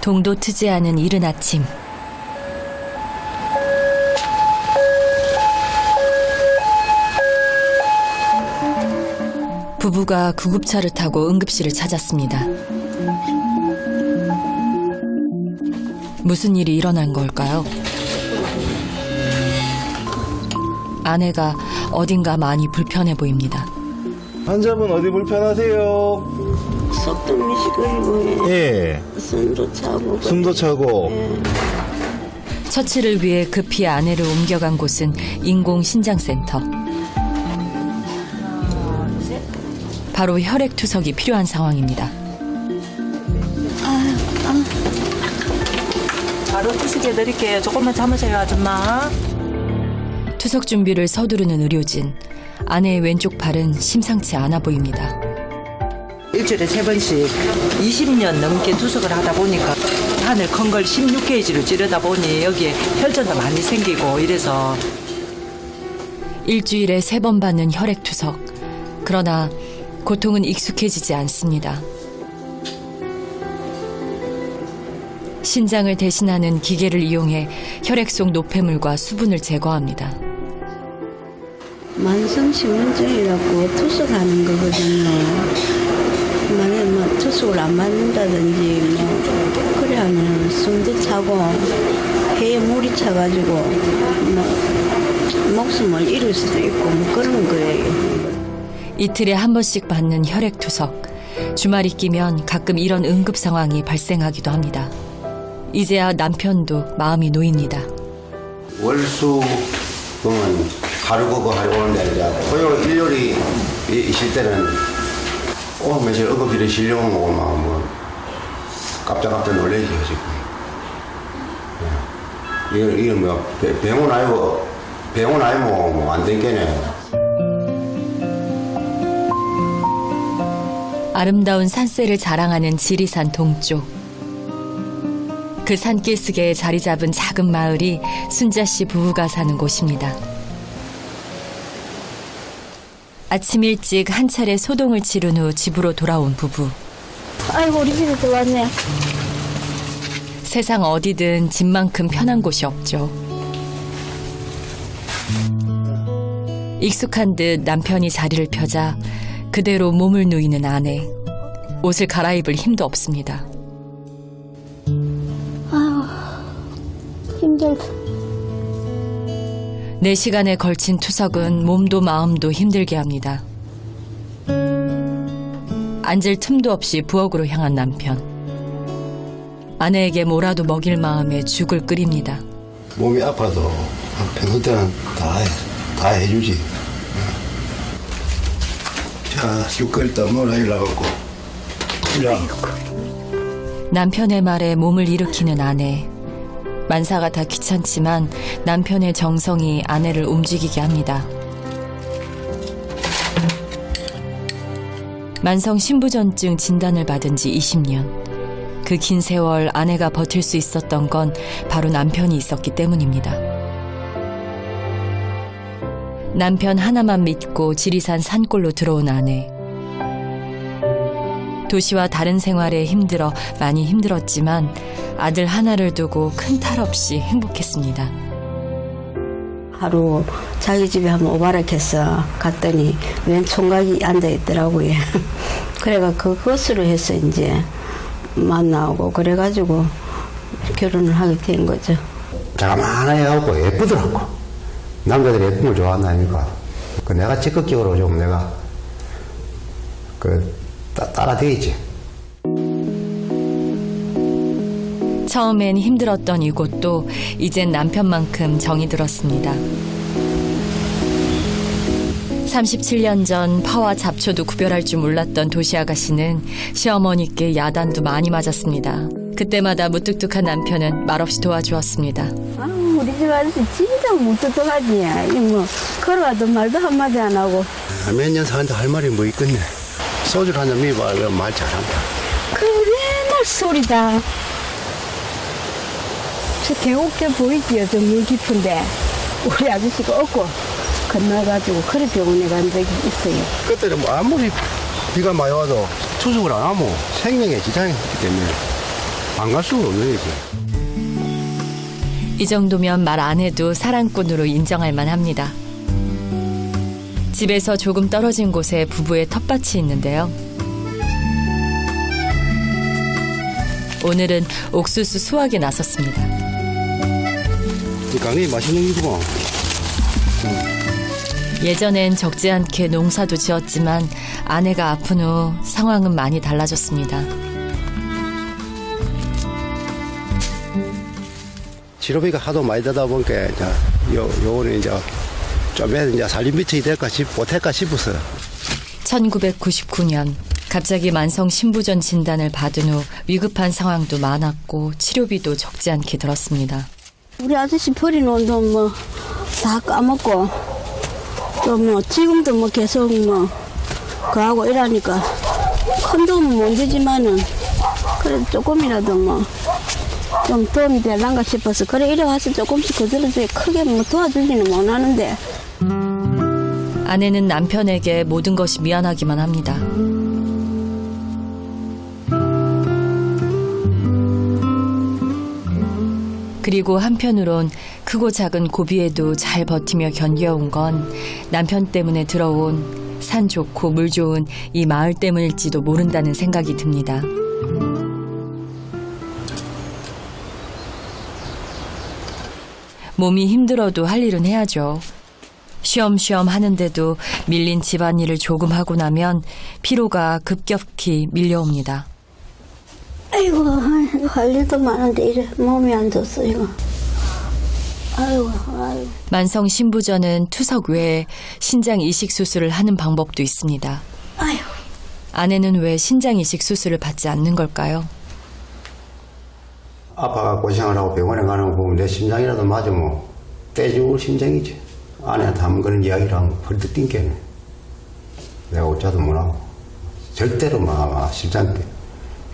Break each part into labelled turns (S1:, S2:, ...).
S1: 동도 트지 않은 이른 아침. 부부가 구급차를 타고 응급실을 찾았습니다. 무슨 일이 일어난 걸까요? 아내가 어딘가 많이 불편해 보입니다.
S2: 환자분 어디 불편하세요?
S3: 속도 미시거리고
S2: 예.
S3: 숨도 차고
S2: 숨도 차고.
S3: 예.
S1: 처치를 위해 급히 아내를 옮겨간 곳은 인공신장센터. 바로 혈액투석이 필요한 상황입니다.
S4: 바로 투석해드릴게요. 조금만 참으세요, 아줌마.
S1: 투석 준비를 서두르는 의료진. 아내의 왼쪽 팔은 심상치 않아 보입니다.
S4: 일주일에 3번씩 20년 넘게 투석을 하다 보니까 하늘 큰 걸 16게이지로 찌르다 보니 여기에 혈전도 많이 생기고 이래서
S1: 일주일에 3번 받는 혈액투석. 그러나 고통은 익숙해지지 않습니다. 신장을 대신하는 기계를 이용해 혈액 속 노폐물과 수분을 제거합니다.
S3: 만성신문증이라고 투석하는 거거든요. 만약에 뭐 투석을 안 맞는다든지 뭐 그래 하면 숨도 차고 폐에 물이 차가지고 뭐 목숨을 잃을 수도 있고 뭐 그런 거예요.
S1: 이틀에 한 번씩 받는 혈액투석. 주말이 끼면 가끔 이런 응급 상황이 발생하기도 합니다. 이제야 남편도 마음이 놓입니다.
S5: 월수금은 하루 그거 하루 오는데 이제 토요일 일요일이 있을 때는 며칠 응급실에 실려오고 막 뭐 깜짝깜짝 놀래죠 지금. 이게 뭐 병원 아니고 뭐 안 되겠네.
S1: 아름다운 산세를 자랑하는 지리산 동쪽. 그 산길슭에 자리 잡은 작은 마을이 순자 씨 부부가 사는 곳입니다. 아침 일찍 한 차례 소동을 치른 후 집으로 돌아온 부부.
S3: 아이고 우리 집에 들어왔네.
S1: 세상 어디든 집만큼 편한 곳이 없죠. 익숙한 듯 남편이 자리를 펴자 그대로 몸을 누이는 아내. 옷을 갈아입을 힘도 없습니다.
S3: 힘들다.
S1: 4시간에 걸친 투석은 몸도 마음도 힘들게 합니다. 앉을 틈도 없이 부엌으로 향한 남편. 아내에게 뭐라도 먹일 마음에 죽을 끓입니다.
S5: 몸이 아파도 평소 때는 다 해주지. 자, 쑥 끓였다 뭐라 이러고. 야.
S1: 남편의 말에 몸을 일으키는 아내. 만사가 다 귀찮지만 남편의 정성이 아내를 움직이게 합니다. 만성 신부전증 진단을 받은 지 20년. 그 긴 세월 아내가 버틸 수 있었던 건 바로 남편이 있었기 때문입니다. 남편 하나만 믿고 지리산 산골로 들어온 아내. 도시와 다른 생활에 힘들어 많이 힘들었지만 아들 하나를 두고 큰 탈 없이 행복했습니다.
S3: 하루 자기 집에 한번 오바락해서 갔더니 웬 총각이 앉아있더라고요. 그래가 그것으로 해서 이제 만나고 그래가지고 결혼을 하게 된 거죠.
S5: 자만하게 하고 예쁘더라고. 남자들이 예쁜 걸 좋아한다니까. 내가 적극적으로 좀 내가 따라대겠지.
S1: 처음엔 힘들었던 이곳도 이젠 남편만큼 정이 들었습니다. 37년 전 파와 잡초도 구별할 줄 몰랐던 도시 아가씨는 시어머니께 야단도 많이 맞았습니다. 그때마다 무뚝뚝한 남편은 말없이 도와주었습니다.
S3: 우리 집 아저씨 진짜 무뚝뚝하지. 뭐 걸어가도 말도 한마디 안 하고.
S5: 몇 년 사는데 할 말이 뭐 있겠네. 소주를 한잔 미봐. 말 잘한다.
S3: 그래 소리다. 저 계곡대 보이지요? 저 물 깊은데 우리 아저씨가 없고 건너가지고 그래 병원에 간 적이 있어요.
S5: 그때는 뭐 아무리 비가 많이 와도 투숙을 안 하면 생명에 지장이 있기 때문에 안 갈 수가 없는 거지.
S1: 이 정도면 말 안 해도 사랑꾼으로 인정할 만합니다. 집에서 조금 떨어진 곳에 부부의 텃밭이 있는데요. 오늘은 옥수수 수확에 나섰습니다.
S5: 이 강이 맛있는 거구만.
S1: 예전엔 적지 않게 농사도 지었지만 아내가 아픈 후 상황은 많이 달라졌습니다.
S5: 치료비가 하도 많이 들다 보니까 이제 요거는 이제 좀 이제 살림 미쳐야 될까 못할까 싶어서.
S1: 1999년 갑자기 만성 신부전 진단을 받은 후 위급한 상황도 많았고 치료비도 적지 않게 들었습니다.
S3: 우리 아저씨 버리놓은 돈 뭐 다 까먹고 또 뭐 지금도 뭐 계속 뭐 그하고 이러니까 큰 돈은 못 되지만은 그래도 조금이라도 뭐 좀 도움이 되란가 싶어서 그래 이래 와서 조금씩 그들한테 크게 뭐 도와주지는 못하는데.
S1: 아내는 남편에게 모든 것이 미안하기만 합니다. 그리고 한편으론 크고 작은 고비에도 잘 버티며 견뎌온 건 남편 때문에 들어온 산 좋고 물 좋은 이 마을 때문일지도 모른다는 생각이 듭니다. 몸이 힘들어도 할 일은 해야죠. 쉬엄쉬엄 하는데도 밀린 집안일을 조금 하고 나면 피로가 급격히 밀려옵니다.
S3: 아이고 할 일도 많은데 이래 몸이 안 좋소 이거. 아이고.
S1: 만성 신부전은 투석 외에 신장 이식 수술을 하는 방법도 있습니다.
S3: 아이고.
S1: 아내는 왜 신장 이식 수술을 받지 않는 걸까요?
S5: 아빠가 고생을 하고 병원에 가는 거 보면 내 심장이라도 맞으면 떼죽을 심장이지. 아내한테 한 번 그런 이야기를 하면 벌떡 띵겠네. 내가 어쩌도 못하고 절대로 막 심장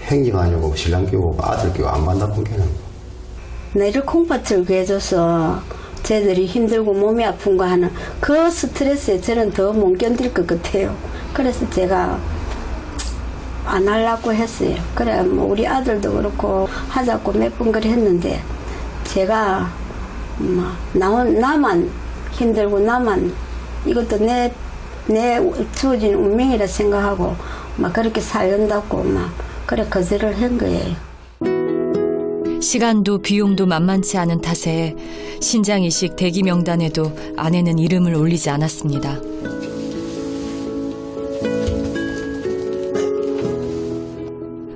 S5: 행기가 아니고 신랑 끼고 아들 끼고 안 만나본 게는.
S3: 내를 콩팥을 구해줘서 쟤들이 힘들고 몸이 아픈 거 하는 그 스트레스에 저는 더 못 견딜 것 같아요. 그래서 제가 안 하려고 했어요. 그래 뭐 우리 아들도 그렇고 하자고 몇 번 그래 했는데 제가 나만 힘들고 나만 이것도 내 주어진 운명이라 생각하고 막 그렇게 살린다고 막 그래 거절을 한 거예요.
S1: 시간도 비용도 만만치 않은 탓에 신장 이식 대기 명단에도 아내는 이름을 올리지 않았습니다.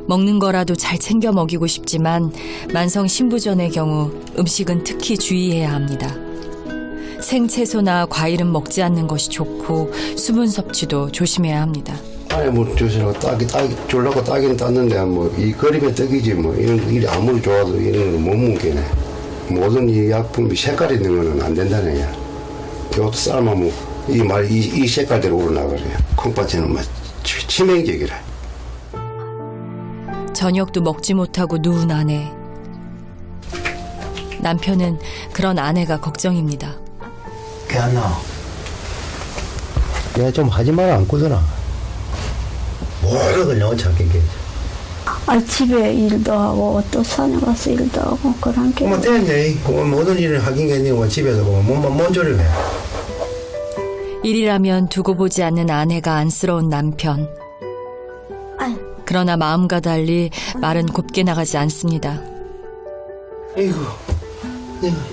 S1: 먹는 거라도 잘 챙겨 먹이고 싶지만 만성 신부전의 경우 음식은 특히 주의해야 합니다. 생채소나 과일은 먹지 않는 것이 좋고 수분 섭취도 조심해야 합니다.
S5: 아니 뭐 조시라고 딱이 졸라고 따기는 땄는데 뭐 이 그림의 떡이지 뭐 이런 일이 아무리 좋아도 이런 건 못 먹겠네. 모든 이 약품이 색깔 있는 거는 안 된다네. 이것도 삶으면 이 색깔대로 우러나가래. 콩팥에는 막 치명적이라.
S1: 저녁도 먹지 못하고 누운 아내. 남편은 그런 아내가 걱정입니다.
S5: 개 안 나와. 내가 좀 하지 마라 안 꾸더라. 뭐를 그냥 찾겠게.
S3: 집에 일도 하고 또 산에 가서 일도 하고 그런 게.
S5: 뭐 때문에 모든 일을 하긴 겠네. 집에서 몸만 먼저를 해.
S1: 일이라면 두고 보지 않는 아내가 안쓰러운 남편. 그러나 마음과 달리 말은 곱게 나가지 않습니다.
S5: 아이고.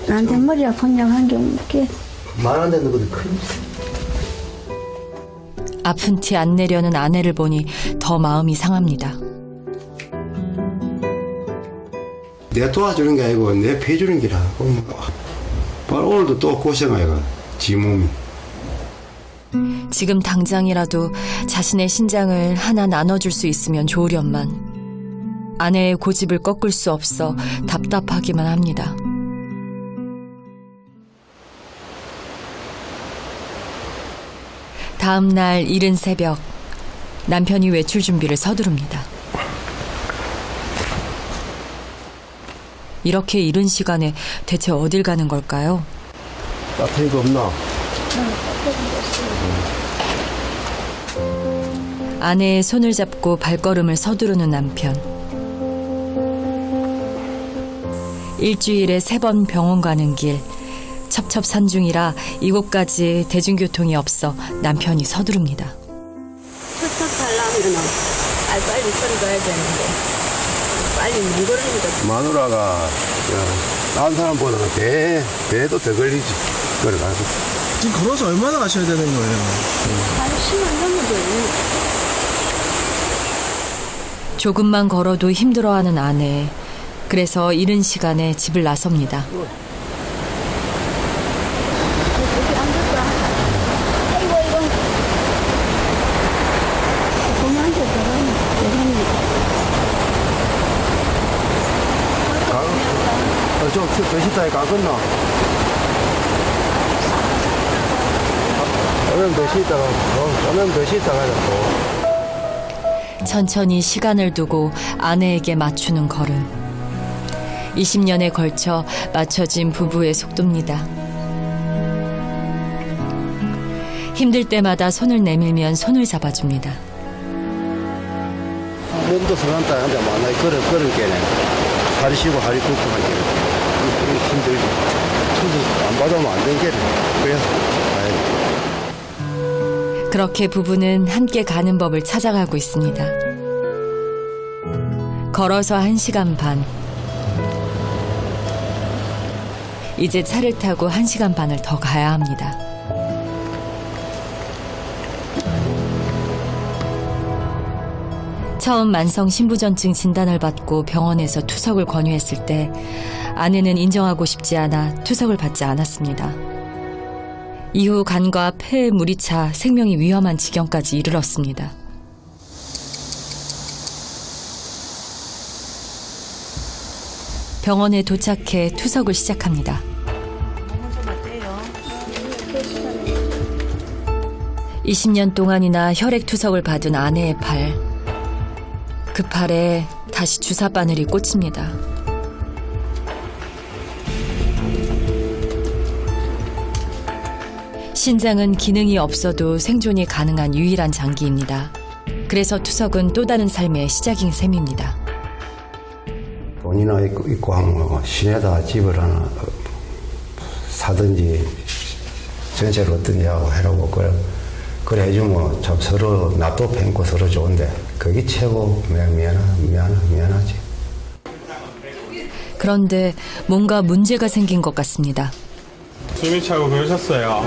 S3: 나한테 머리 아프냐고 한 게 없게.
S5: 말 안 되는 것도 큰.
S1: 아픈 티 안 내려는 아내를 보니 더 마음이 상합니다.
S5: 내가 도와주는 게 아니고 내 패주는 기라. 바로 오늘도 또 고생하여가 지 몸이.
S1: 지금 당장이라도 자신의 신장을 하나 나눠줄 수 있으면 좋으련만 아내의 고집을 꺾을 수 없어 답답하기만 합니다. 다음 날 이른 새벽 남편이 외출 준비를 서두릅니다. 이렇게 이른 시간에 대체 어딜 가는 걸까요?
S5: 따뜻한 거 없나?
S1: 아내의 손을 잡고 발걸음을 서두르는 남편. 일주일에 3번 병원 가는 길. 첩첩산중이라 이곳까지 대중교통이 없어 남편이 서두릅니다.
S3: 척척 하려면 빨리 끌어가야 되는데 빨리 못 걸으니까
S5: 마누라가 다른 사람보다는 배도 더 걸리지. 걸어가서.
S2: 지금 걸어서 얼마나 가셔야 되는 거예요?
S3: 한 시간 넘어도
S1: 조금만 걸어도 힘들어하는 아내. 그래서 이른 시간에 집을 나섭니다.
S3: 여기 앉았다. 아이고 그만둬
S5: 좀 드시다에 가겠나? 오면 더 쉬다가 또.
S1: 천천히 시간을 두고 아내에게 맞추는 걸음. 20년에 걸쳐 맞춰진 부부의 속도입니다. 힘들 때마다 손을 내밀면 손을 잡아줍니다.
S5: 몸도 성한다 한데 만나게 걸은 게네. 다리 쉬고 다리 굽고 한 게네. 힘들지. 투도 안 받으면 안 된 게네. 그래서 가야 돼.
S1: 그렇게 부부는 함께 가는 법을 찾아가고 있습니다. 걸어서 1시간 반. 이제 차를 타고 1시간 반을 더 가야 합니다. 처음 만성 신부전증 진단을 받고 병원에서 투석을 권유했을 때 아내는 인정하고 싶지 않아 투석을 받지 않았습니다. 이후 간과 폐에 물이 차 생명이 위험한 지경까지 이르렀습니다. 병원에 도착해 투석을 시작합니다. 20년 동안이나 혈액 투석을 받은 아내의 팔. 그 팔에 다시 주사 바늘이 꽂힙니다. 신장은 기능이 없어도 생존이 가능한 유일한 장기입니다. 그래서 투석은 또 다른 삶의 시작인 셈입니다.
S5: 돈이나 있고 하면 시내다 집을 하나 사든지 전세를 어떤지 하고 해라고 그래 해주면 참 서로 낯도 팽고 서로 좋은데 그게 최고 미안하지.
S1: 그런데 뭔가 문제가 생긴 것 같습니다.
S6: 숨이 차고 그러셨어요.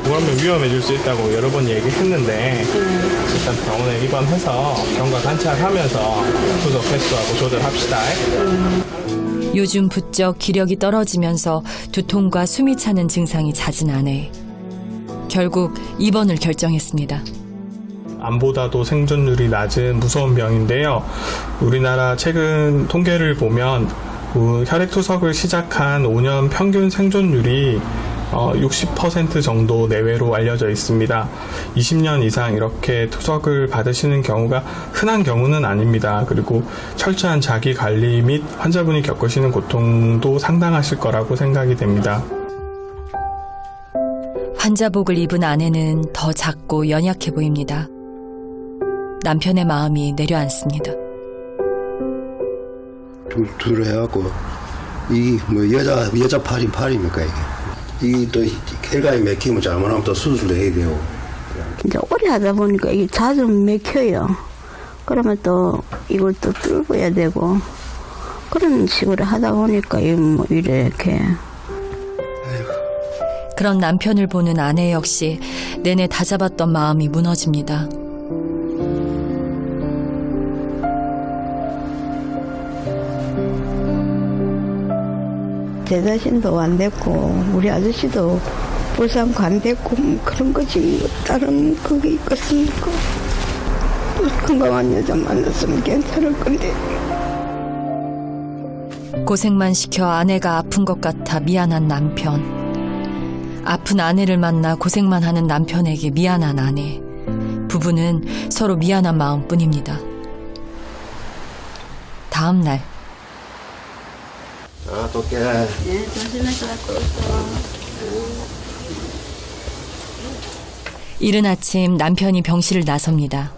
S6: 무한면 위험해질 수 있다고 여러 번 얘기했는데 일단 병원에 입원해서 경과 관찰하면서 투석 횟수하고 조절합시다.
S1: 요즘 부쩍 기력이 떨어지면서 두통과 숨이 차는 증상이 잦은 아내. 결국 입원을 결정했습니다.
S6: 암보다도 생존율이 낮은 무서운 병인데요. 우리나라 최근 통계를 보면 혈액투석을 시작한 5년 평균 생존율이 60% 정도 내외로 알려져 있습니다. 20년 이상 이렇게 투석을 받으시는 경우가 흔한 경우는 아닙니다. 그리고 철저한 자기 관리 및 환자분이 겪으시는 고통도 상당하실 거라고 생각이 됩니다.
S1: 환자복을 입은 아내는 더 작고 연약해 보입니다. 남편의 마음이 내려앉습니다.
S5: 둘 해갖고 이 뭐 여자 팔입니까 이게? 이 또 혈관이 맥히면 잘못하면 또 수술도 해야 되고.
S3: 이제 오래 하다 보니까 이게 자주 맥혀요. 그러면 또 이걸 또 뚫어야 되고 그런 식으로 하다 보니까 뭐 이렇게.
S1: 그런 남편을 보는 아내 역시 내내 다잡았던 마음이 무너집니다.
S3: 제 자신도 안 됐고 우리 아저씨도 불쌍 안 됐고 뭐 그런 거지 뭐 다른 그게 있겠습니까? 건강한 여자 만났으면 괜찮을 건데.
S1: 고생만 시켜 아내가 아픈 것 같아 미안한 남편. 아픈 아내를 만나 고생만 하는 남편에게 미안한 아내. 부부는 서로 미안한 마음뿐입니다. 다음 날.
S5: 또 깨.
S3: 네, 조심해서 갖고 있어.
S1: 이른 아침 남편이 병실을 나섭니다.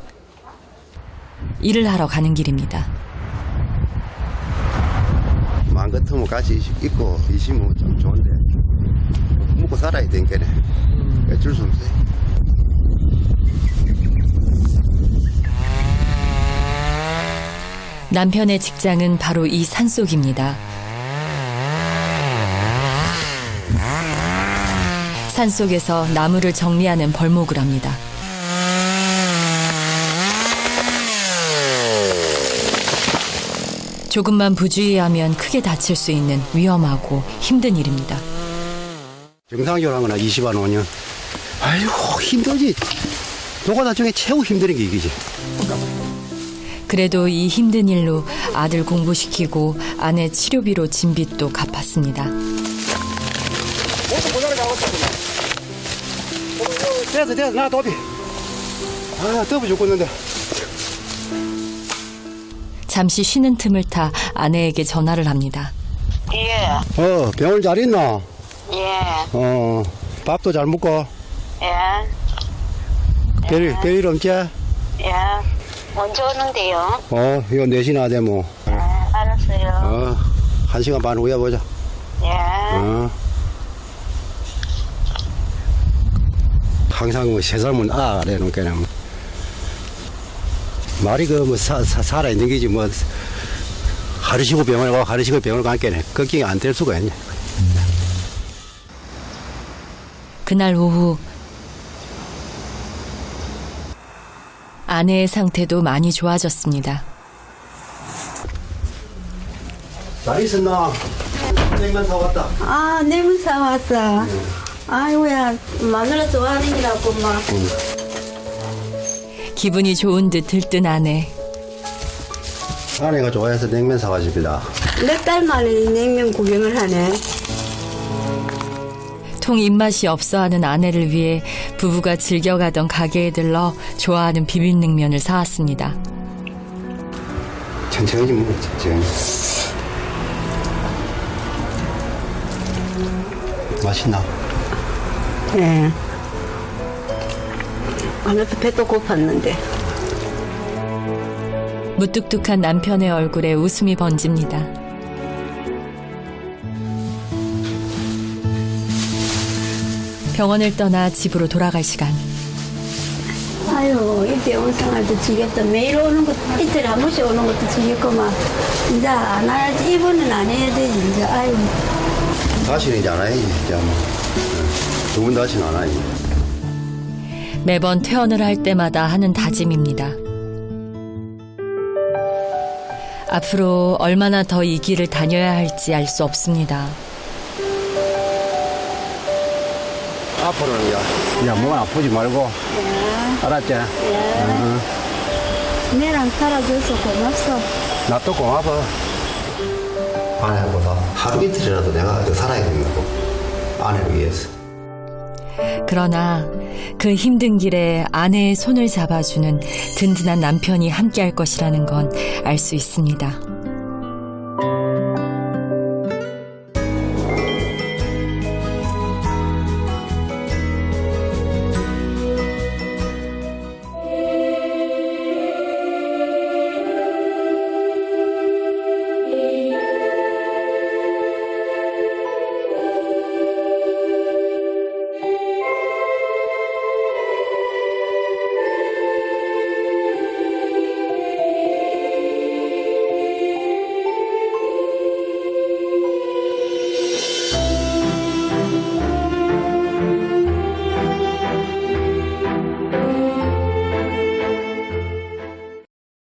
S1: 일을 하러 가는 길입니다.
S5: 마음 같으면 같이 있고 있으면 좀 좋은데 먹고 살아야 되니까 어쩔 수 없어요.
S1: 남편의 직장은 바로 이 산속입니다. 산속에서 나무를 정리하는 벌목을 합니다. 조금만 부주의하면 크게 다칠 수 있는 위험하고 힘든 일입니다.
S5: 정상적으로 한 거나 20한 5년. 아이고 힘들지. 노가다 중에 최고 힘든 게 이기지.
S1: 그래도 이 힘든 일로 아들 공부시키고 아내 치료비로 진 빚도 갚았습니다.
S5: 됐어 나 도비. 아 더워 죽겠는데.
S1: 잠시 쉬는 틈을 타 아내에게 전화를 합니다.
S7: 예,
S5: 병원 잘 있나?
S7: 예,
S5: 밥도 잘 먹고.
S7: 예,
S5: 별일 없지?
S7: 예. 언제 오는데요?
S5: 이거 4시나 돼 뭐.
S7: 예, 알았어요.
S5: 1시간 반 후에 보자.
S7: 예.
S5: 항상 뭐 세살면 그래 놓게는 말이 살아 있는 게지 뭐 하루 쉬고 병원에 가고 하루 쉬고 병원에 가니까 걱정이 안 될 수가 있냐.
S1: 그날 오후 아내의 상태도 많이 좋아졌습니다.
S5: 잘 있었나? 냉면 사왔다.
S3: 아, 냉면 사왔어. 아이고야, 마누라 좋아하는 이라고 막.
S1: 기분이 좋은 듯 들뜬 아내.
S5: 아내가 좋아해서 냉면 사와줍니다.
S3: 몇 달 만에 냉면 구경을 하네.
S1: 통 입맛이 없어하는 아내를 위해 부부가 즐겨가던 가게에 들러 좋아하는 비빔냉면을 사왔습니다.
S5: 천천히 먹어, 천천히. 맛있나?
S3: 예. 아무튼 배도 고팠는데.
S1: 무뚝뚝한 남편의 얼굴에 웃음이 번집니다. 병원을 떠나 집으로 돌아갈 시간.
S3: 아유, 이 병원 생활도 지겹다. 매일 오는 것도, 이틀에 한 번씩 오는 것도 지겹구만. 이제 안 해야지. 이번엔 안 해야 되지, 이제. 아유.
S5: 다시는 이제 안 해야지, 이제 뭐. 두 번 다시는 안 해야지.
S1: 매번 퇴원을 할 때마다 하는 다짐입니다. 앞으로 얼마나 더 이 길을 다녀야 할지 알 수 없습니다.
S5: 앞으로는 야, 몸 아프지 말고. 알았지?
S3: 내랑 살아줘서 고맙소.
S5: 나 또 고마워. 아내보다 하루 이틀이라도 내가 살아야 된다고. 아내를 위해서.
S1: 그러나 그 힘든 길에 아내의 손을 잡아주는 든든한 남편이 함께할 것이라는 건 알 수 있습니다.